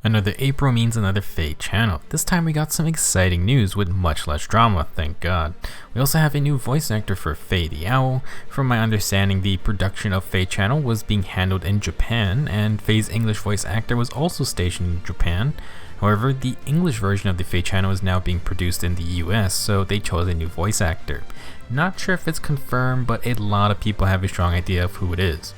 Another April means another Feh Channel. This time we got some exciting news with much less drama, thank God. We also have a new voice actor for Feh the Owl. From my understanding, the production of Feh Channel was being handled in Japan, and Feh's English voice actor was also stationed in Japan. However, the English version of the Feh Channel is now being produced in the US, so they chose a new voice actor. Not sure if it's confirmed, but a lot of people have a strong idea of who it is.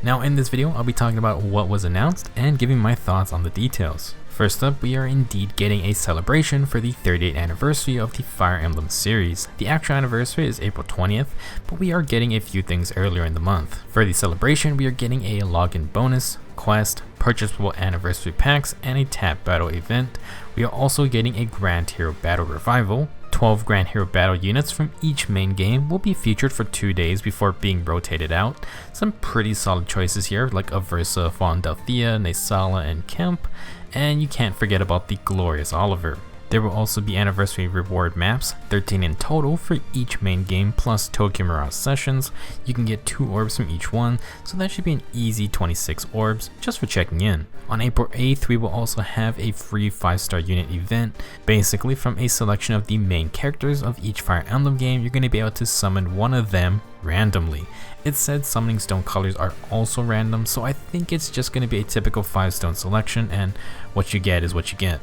Now in this video, I'll be talking about what was announced and giving my thoughts on the details. First up, we are indeed getting a celebration for the 38th anniversary of the Fire Emblem series. The actual anniversary is April 20th, but we are getting a few things earlier in the month. For the celebration, we are getting a login bonus, quest, purchasable anniversary packs, and a tap battle event. We are also getting a Grand Hero Battle Revival. 12 Grand Hero Battle units from each main game will be featured for 2 days before being rotated out. Some pretty solid choices here like Aversa, Fondelthea, Nesala, and Kemp, and you can't forget about the glorious Oliver. There will also be anniversary reward maps, 13 in total for each main game plus Tokyo Mirage sessions. You can get 2 orbs from each one, so that should be an easy 26 orbs just for checking in. On April 8th, we will also have a free 5-star unit event. Basically, from a selection of the main characters of each Fire Emblem game, you're going to be able to summon one of them randomly. It said summoning stone colors are also random, so I think it's just going to be a typical 5-stone selection, and what you get is what you get.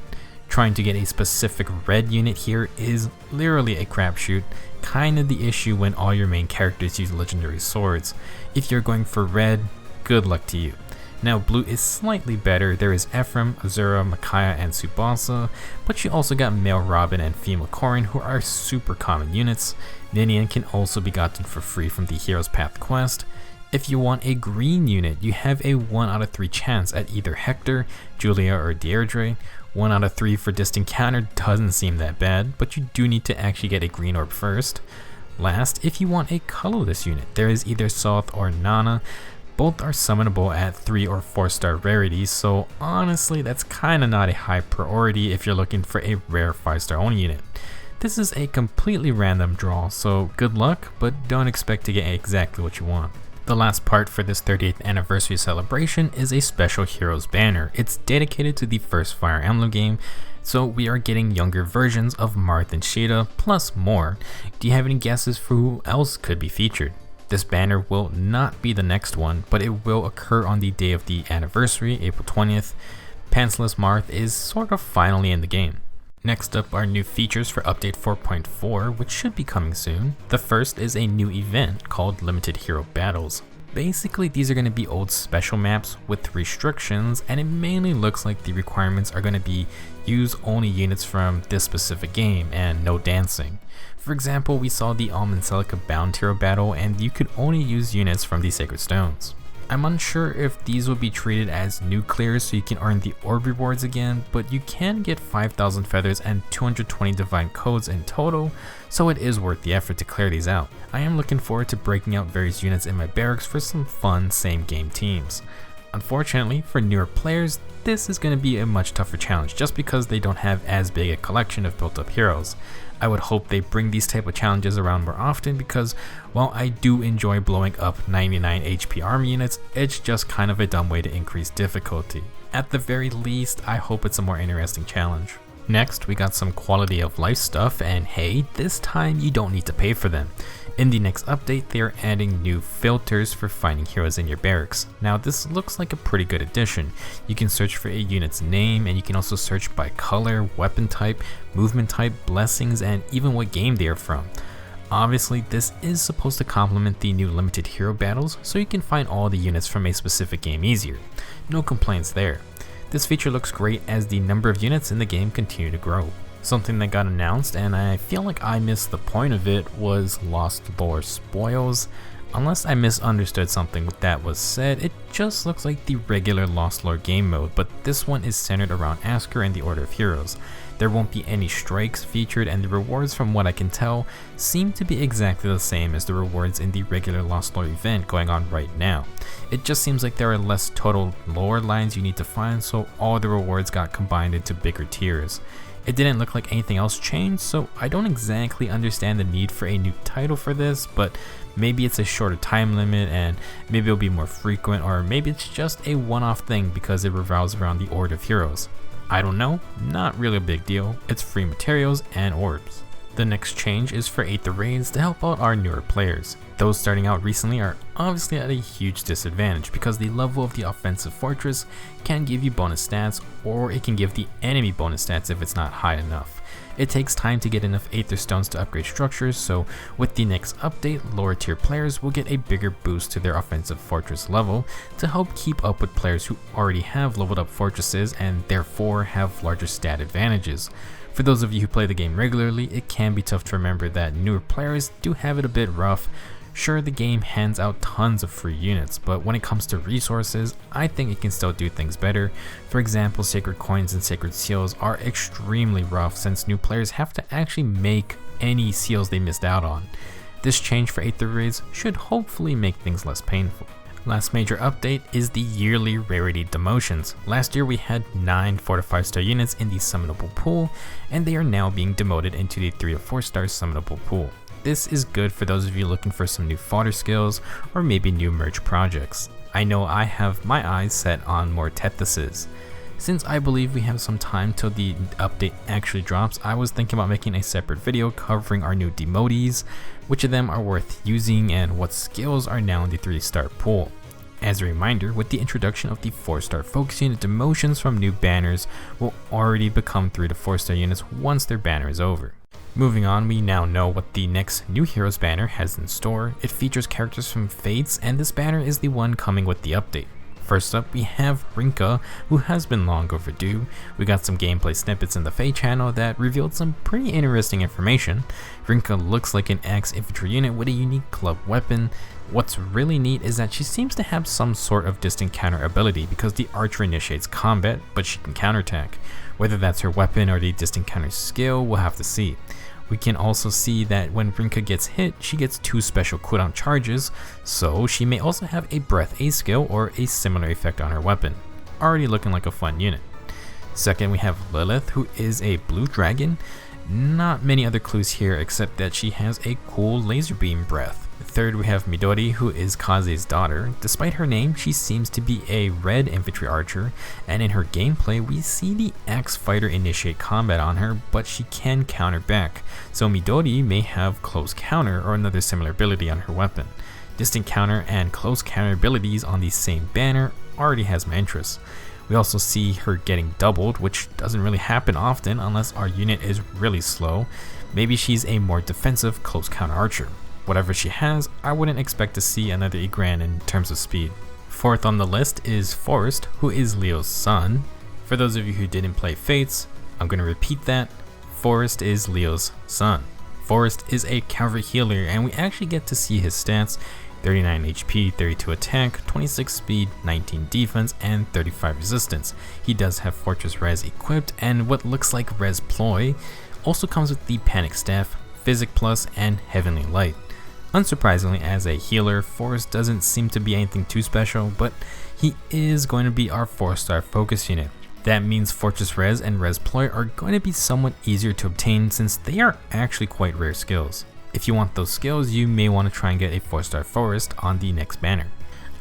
Trying to get a specific red unit here is literally a crapshoot, kind of the issue when all your main characters use legendary swords. If you're going for red, good luck to you. Now blue is slightly better. There is Ephraim, Azura, Micaiah, and Tsubasa, but you also got male Robin and female Corrin, who are super common units. Ninian can also be gotten for free from the Hero's Path quest. If you want a green unit, you have a 1 out of 3 chance at either Hector, Julia, or Deirdre. 1 out of 3 for distant counter doesn't seem that bad, but you do need to actually get a green orb first. Last, if you want a colorless unit, there is either Soth or Nana. Both are summonable at 3 or 4-star rarities, so honestly that's kinda not a high priority if you're looking for a rare 5-star only unit. This is a completely random draw, so good luck, but don't expect to get exactly what you want. The last part for this 38th anniversary celebration is a special heroes banner. It's dedicated to the first Fire Emblem game, so we are getting younger versions of Marth and Sheeta, plus more. Do you have any guesses for who else could be featured? This banner will not be the next one, but it will occur on the day of the anniversary, April 20th. Pantsless Marth is sort of finally in the game. Next up are new features for update 4.4, which should be coming soon. The first is a new event called Limited Hero Battles. Basically, these are going to be old special maps with restrictions, and it mainly looks like the requirements are going to be use only units from this specific game and no dancing. For example, we saw the Almond Celica Bound Hero Battle, and you could only use units from the Sacred Stones. I'm unsure if these will be treated as new clears so you can earn the orb rewards again, but you can get 5,000 feathers and 220 divine codes in total, so it is worth the effort to clear these out. I am looking forward to breaking out various units in my barracks for some fun same game teams. Unfortunately, for newer players, this is going to be a much tougher challenge just because they don't have as big a collection of built up heroes. I would hope they bring these type of challenges around more often because while I do enjoy blowing up 99 HP army units, it's just kind of a dumb way to increase difficulty. At the very least, I hope it's a more interesting challenge. Next, we got some quality of life stuff, and hey, this time you don't need to pay for them. In the next update, they are adding new filters for finding heroes in your barracks. Now this looks like a pretty good addition. You can search for a unit's name, and you can also search by color, weapon type, movement type, blessings, and even what game they are from. Obviously, this is supposed to complement the new limited hero battles, so you can find all the units from a specific game easier. No complaints there. This feature looks great as the number of units in the game continue to grow. Something that got announced, and I feel like I missed the point of it, was Lost Lore Spoils. Unless I misunderstood something that was said, it just looks like the regular Lost Lore game mode, but this one is centered around Askr and the Order of Heroes. There won't be any strikes featured, and the rewards, from what I can tell, seem to be exactly the same as the rewards in the regular Lost Lore event going on right now. It just seems like there are less total lore lines you need to find, so all the rewards got combined into bigger tiers. It didn't look like anything else changed, so I don't exactly understand the need for a new title for this, but maybe it's a shorter time limit and maybe it'll be more frequent, or maybe it's just a one-off thing because it revolves around the Order of Heroes. I don't know, not really a big deal, it's free materials and orbs. The next change is for Aether raids to help out our newer players. Those starting out recently are obviously at a huge disadvantage because the level of the offensive fortress can give you bonus stats, or it can give the enemy bonus stats if it's not high enough. It takes time to get enough Aether stones to upgrade structures, so with the next update, lower tier players will get a bigger boost to their offensive fortress level to help keep up with players who already have leveled up fortresses and therefore have larger stat advantages. For those of you who play the game regularly, it can be tough to remember that newer players do have it a bit rough. Sure, the game hands out tons of free units, but when it comes to resources, I think it can still do things better. For example, sacred coins and sacred seals are extremely rough since new players have to actually make any seals they missed out on. This change for Aether raids should hopefully make things less painful. Last major update is the yearly rarity demotions. Last year we had 9 4 to 5 star units in the summonable pool, and they are now being demoted into the 3 to 4 star summonable pool. This is good for those of you looking for some new fodder skills or maybe new merge projects. I know I have my eyes set on more Tethyses. Since I believe we have some time till the update actually drops, I was thinking about making a separate video covering our new demotees, which of them are worth using, and what skills are now in the 3-star pool. As a reminder, with the introduction of the 4-star focus unit, demotions from new banners will already become 3 to 4 star units once their banner is over. Moving on, we now know what the next New Heroes banner has in store. It features characters from Fates, and this banner is the one coming with the update. First up, we have Rinka, who has been long overdue. We got some gameplay snippets in the Feh Channel that revealed some pretty interesting information. Rinka looks like an axe infantry unit with a unique club weapon. What's really neat is that she seems to have some sort of distant counter ability because the archer initiates combat, but she can counterattack. Whether that's her weapon or the distant counter skill, we'll have to see. We can also see that when Rinka gets hit, she gets 2 special cooldown charges, so she may also have a breath A skill or a similar effect on her weapon. Already looking like a fun unit. Second, we have Lilith, who is a blue dragon. Not many other clues here except that she has a cool laser beam breath. Third, we have Midori, who is Kaze's daughter. Despite her name, she seems to be a red infantry archer, and in her gameplay we see the axe fighter initiate combat on her, but she can counter back, so Midori may have close counter or another similar ability on her weapon. Distant counter and close counter abilities on the same banner already has my interest. We also see her getting doubled, which doesn't really happen often unless our unit is really slow. Maybe she's a more defensive close counter archer. Whatever she has, I wouldn't expect to see another Egran in terms of speed. Fourth on the list is Forest, who is Leo's son. For those of you who didn't play Fates, I'm going to repeat that. Forest is Leo's son. Forest is a cavalry healer, and we actually get to see his stats: 39 HP, 32 attack, 26 speed, 19 defense, and 35 resistance. He does have Fortress Res equipped, and what looks like Res Ploy also comes with the Panic Staff, Physic Plus, and Heavenly Light. Unsurprisingly, as a healer, Forest doesn't seem to be anything too special, but he is going to be our 4-star focus unit. That means Fortress Res and Res Ploy are going to be somewhat easier to obtain since they are actually quite rare skills. If you want those skills, you may want to try and get a 4-star Forest on the next banner.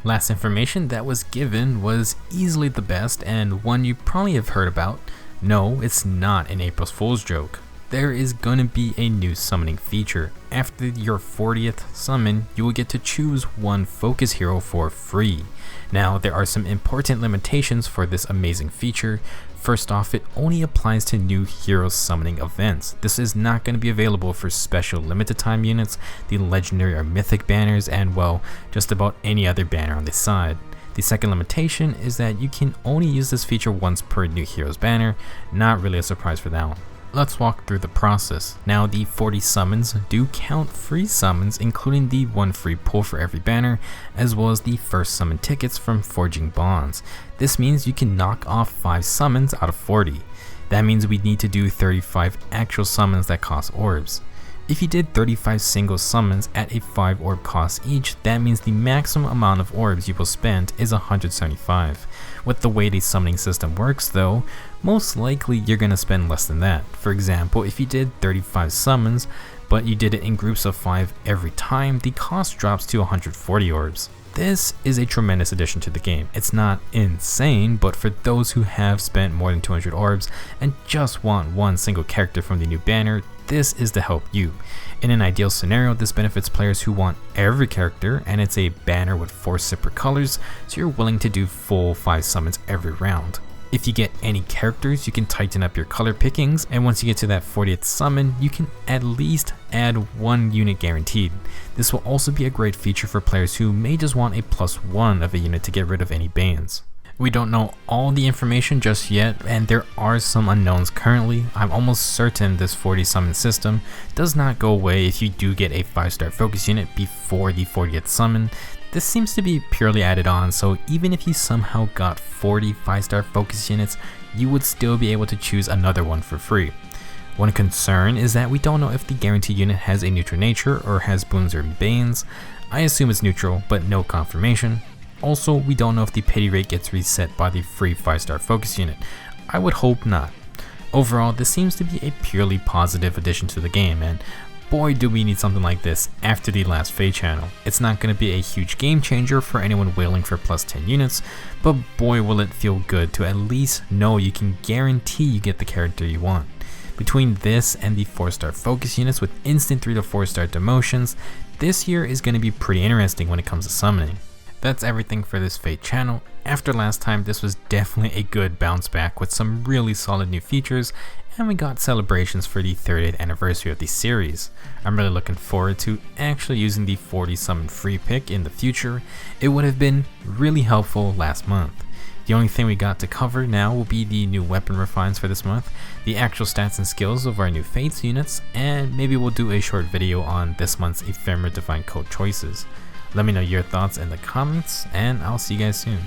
Last information that was given was easily the best and one you probably have heard about. No, it's not an April Fool's joke. There is going to be a new summoning feature. After your 40th summon, you will get to choose one focus hero for free. Now, there are some important limitations for this amazing feature. First off, it only applies to new hero summoning events. This is not going to be available for special limited time units, the legendary or mythic banners, and well, just about any other banner on the side. The second limitation is that you can only use this feature once per new hero's banner. Not really a surprise for that one. Let's walk through the process. Now, the 40 summons do count free summons, including the 1 free pull for every banner, as well as the first summon tickets from Forging Bonds. This means you can knock off 5 summons out of 40. That means we need to do 35 actual summons that cost orbs. If you did 35 single summons at a 5 orb cost each, that means the maximum amount of orbs you will spend is 175. With the way the summoning system works though, most likely you're going to spend less than that. For example, if you did 35 summons, but you did it in groups of 5 every time, the cost drops to 140 orbs. This is a tremendous addition to the game. It's not insane, but for those who have spent more than 200 orbs and just want one single character from the new banner, this is to help you. In an ideal scenario, this benefits players who want every character, and it's a banner with 4 separate colors, so you're willing to do full 5 summons every round. If you get any characters, you can tighten up your color pickings, and once you get to that 40th summon, you can at least add 1 unit guaranteed. This will also be a great feature for players who may just want a +1 of a unit to get rid of any bans. We don't know all the information just yet, and there are some unknowns currently. I'm almost certain this 40 summon system does not go away if you do get a 5-star focus unit before the 40th summon. This seems to be purely added on, so even if you somehow got 40 5-star focus units, you would still be able to choose another one for free. One concern is that we don't know if the guaranteed unit has a neutral nature or has boons or bans. I assume it's neutral, but no confirmation. Also, we don't know if the pity rate gets reset by the free 5-star focus unit. I would hope not. Overall, this seems to be a purely positive addition to the game, and boy do we need something like this after the last Feh Channel. It's not going to be a huge game changer for anyone wailing for +10 units, but boy will it feel good to at least know you can guarantee you get the character you want. Between this and the 4-star focus units with instant 3 to 4-star demotions, this year is going to be pretty interesting when it comes to summoning. That's everything for this Feh Channel. After last time, this was definitely a good bounce back with some really solid new features, and we got celebrations for the 30th anniversary of the series. I'm really looking forward to actually using the 40 summon free pick in the future. It would have been really helpful last month. The only thing we got to cover now will be the new weapon refines for this month, the actual stats and skills of our new Fates units, and maybe we'll do a short video on this month's Ephemeral Divine Code choices. Let me know your thoughts in the comments, and I'll see you guys soon.